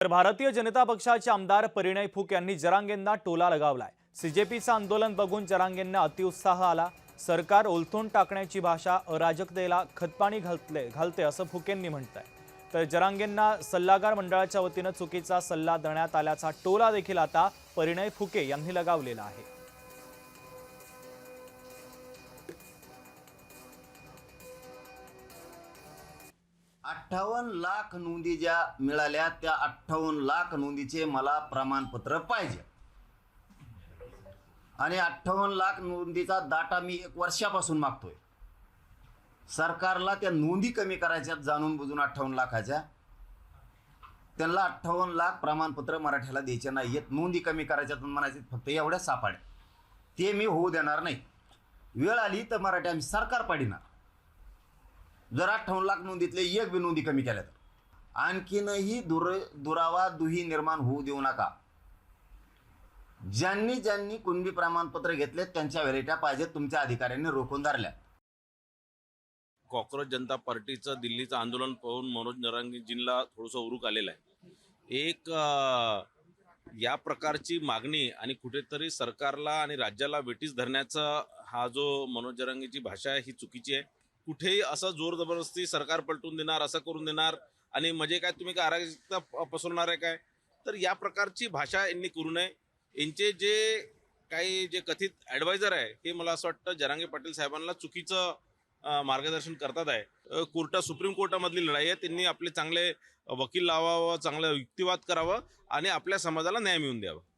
तर भारतीय जनता पक्षाचे आमदार परिणय फूक यांनी जरांगेंना टोला लगावलाय। सीजेपीचं आंदोलन बघून जरांगेंना अतिउत्साह आला। सरकार ओलथून टाकण्याची भाषा अराजकतेला खतपाणी घालते असं फूकेंनी म्हटलंय। तर जरांगेंना सल्लागार मंडळाच्या वतीनं चुकीचा सल्ला देण्यात आल्याचा टोला देखील आता परिणय फुके यांनी लगावलेला आहे। 58 लाख नोंदी ज्या मिळाल्या त्या 58 लाख नोंदीचे मला प्रमाणपत्र पाहिजे आणि 58 लाख नोंदीचा डाटा मी 1 वर्षापासून मागतोय। सरकारला त्या नोंदी कमी करायच्यात जाणून बुजून 58 लाखाच्या। त्यांना 58 लाख प्रमाणपत्र मराठ्याला द्यायचे नाहीत, नोंदी कमी करायच्यात म्हणायचे फक्त एवढ्या सापाड्या। ते मी होऊ देणार नाही। वेळ आली तर मराठी आम्ही सरकार पाडणार। जर 58 लाख नोंदीतले एक बी नोंदी कमी केल्या तर आणखीनही दुरावा दुही निर्माण होऊ देऊ नका। ज्यांनी कुणबी प्रमाणपत्र घेतले त्यांच्या व्हॅलिडिटी पाहिजे तुमच्या अधिकाऱ्यांनी रोखून धरल्या। कॉक्रोच जनता पार्टीचं दिल्लीचं आंदोलन पाहून मनोज जरांगेजींना थोडंसं उरूक आलेलं आहे। एक या प्रकारची मागणी आणि कुठेतरी सरकारला आणि राज्याला वेठीस धरण्याचा हा जो मनोज जरांगेची भाषा आहे ही चुकीची आहे। कुठेही असं जोर जबरदस्ती सरकार पलटून देणार, असं करून देणार आणि म्हणजे काय तुम्ही काय अराजकता पसरवणार आहे काय, तर या प्रकारची भाषा यांनी करू नये। यांचे जे कथित ॲडवायझर आहे हे मला असं वाटतं जरांगे पाटील साहेबांना चुकीचं मार्गदर्शन करतात आहे। सुप्रीम कोर्टामधली लढाई आहे, त्यांनी आपले चांगले वकील लावावं, चांगलं युक्तिवाद करावं आणि आपल्या समाजाला न्याय मिळवून द्यावा।